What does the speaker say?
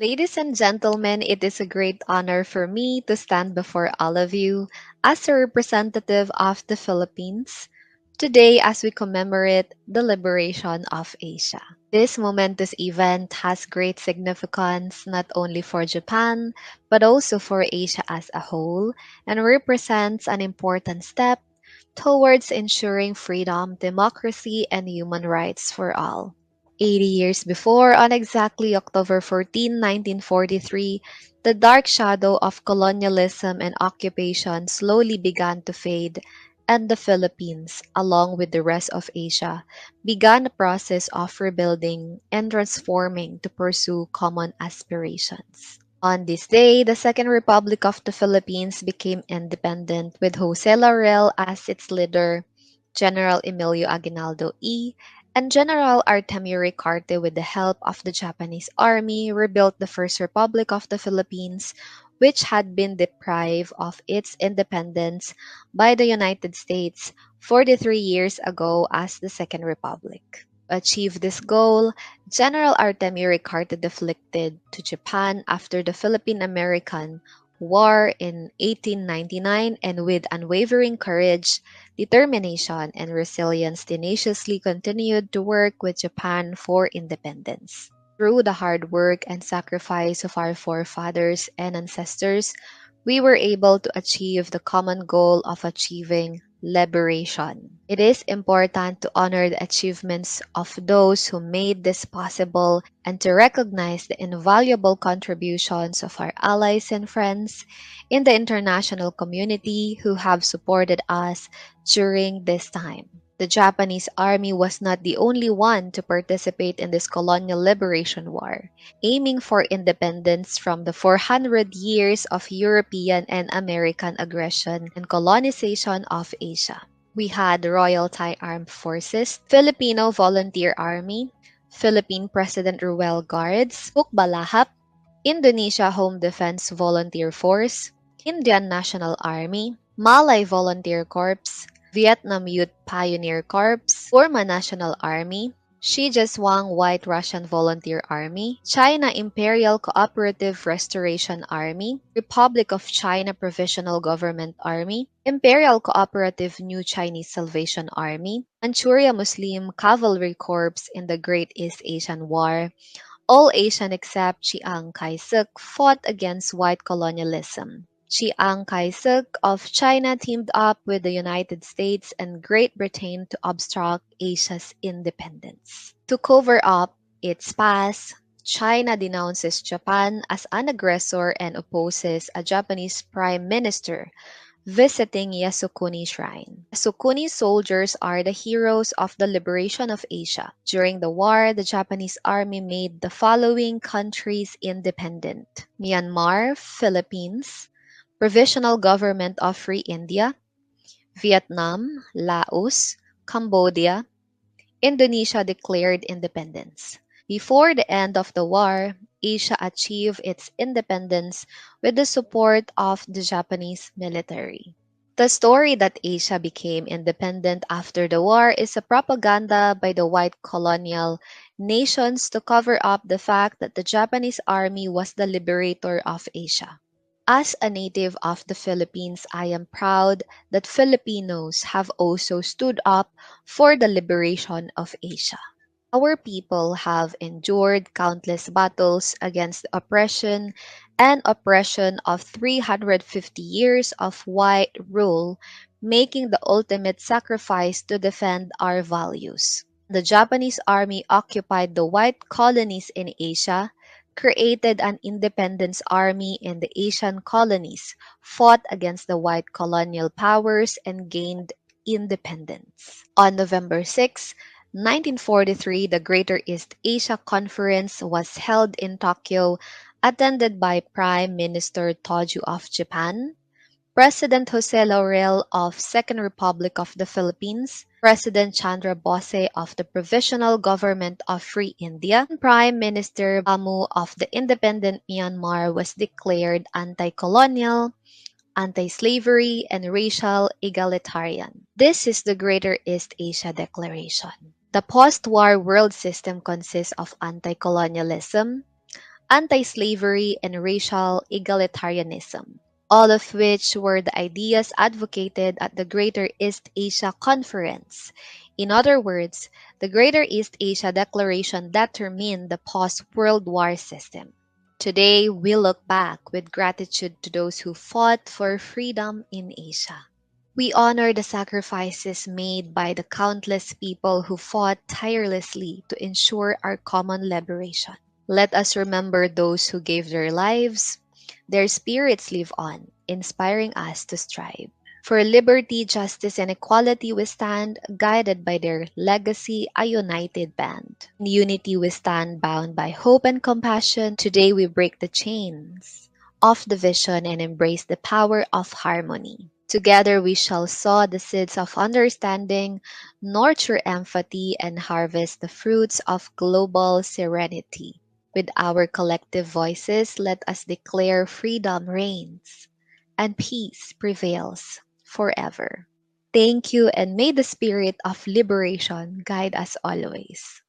Ladies and gentlemen, it is a great honor for me to stand before all of you as a representative of the Philippines today as we commemorate the liberation of Asia. This momentous event has great significance not only for Japan but also for Asia as a whole and represents an important step towards ensuring freedom, democracy, and human rights for all. 80 years before, on exactly October 14, 1943, the dark shadow of colonialism and occupation slowly began to fade, and the Philippines, along with the rest of Asia, began a process of rebuilding and transforming to pursue common aspirations. On this day, the Second Republic of the Philippines became independent with Jose Laurel as its leader, General Emilio Aguinaldo E., and General Artemio Ricarte, with the help of the Japanese army, rebuilt the First Republic of the Philippines, which had been deprived of its independence by the United States 43 years ago as the Second Republic. To achieve this goal, General Artemio Ricarte defected to Japan after the Philippine-American War in 1899 and with unwavering courage, determination, and resilience tenaciously continued to work with Japan for independence. Through the hard work and sacrifice of our forefathers and ancestors, we were able to achieve the common goal of achieving liberation. It is important to honor the achievements of those who made this possible and to recognize the invaluable contributions of our allies and friends in the international community who have supported us during this time. The Japanese army was not the only one to participate in this colonial liberation war, aiming for independence from the 400 years of European and American aggression and colonization of Asia. We had Royal Thai Armed Forces, Filipino Volunteer Army, Philippine President Ruel Guards, Hukbalahap, Indonesia Home Defense Volunteer Force, Indian National Army, Malay Volunteer Corps, Vietnam Youth Pioneer Corps, Burma National Army, Shi Jeswang White Russian Volunteer Army, China Imperial Cooperative Restoration Army, Republic of China Provisional Government Army, Imperial Cooperative New Chinese Salvation Army, Manchuria Muslim Cavalry Corps in the Great East Asian War. All Asian except Chiang Kai-shek fought against white colonialism. Chiang Kai-shek of China teamed up with the United States and Great Britain to obstruct Asia's independence. To cover up its past, China denounces Japan as an aggressor and opposes a Japanese prime minister visiting Yasukuni Shrine. Yasukuni soldiers are the heroes of the liberation of Asia. During the war, the Japanese army made the following countries independent: Myanmar, Philippines, Provisional Government of Free India, Vietnam, Laos, Cambodia. Indonesia declared independence. Before the end of the war, Asia achieved its independence with the support of the Japanese military. The story that Asia became independent after the war is a propaganda by the white colonial nations to cover up the fact that the Japanese army was the liberator of Asia. As a native of the Philippines, I am proud that Filipinos have also stood up for the liberation of Asia. Our people have endured countless battles against the oppression of 350 years of white rule, making the ultimate sacrifice to defend our values. The Japanese army occupied the white colonies in Asia, created an independence army in the Asian colonies, fought against the white colonial powers, and gained independence. On November 6, 1943, the Greater East Asia Conference was held in Tokyo, attended by Prime Minister Tojo of Japan, President Jose Laurel of Second Republic of the Philippines, President Chandra Bose of the Provisional Government of Free India, and Prime Minister Bamu of the independent Myanmar was declared anti-colonial, anti-slavery, and racial egalitarian. This is the Greater East Asia Declaration. The post-war world system consists of anti-colonialism, anti-slavery, and racial egalitarianism, all of which were the ideas advocated at the Greater East Asia Conference. In other words, the Greater East Asia Declaration determined the post-World War system. Today, we look back with gratitude to those who fought for freedom in Asia. We honor the sacrifices made by the countless people who fought tirelessly to ensure our common liberation. Let us remember those who gave their lives. Their spirits live on, inspiring us to strive. For liberty, justice, and equality we stand, guided by their legacy, a united band. In unity we stand, bound by hope and compassion. Today we break the chains of division and embrace the power of harmony. Together we shall sow the seeds of understanding, nurture empathy, and harvest the fruits of global serenity. With our collective voices, let us declare freedom reigns and peace prevails forever. Thank you, and may the spirit of liberation guide us always.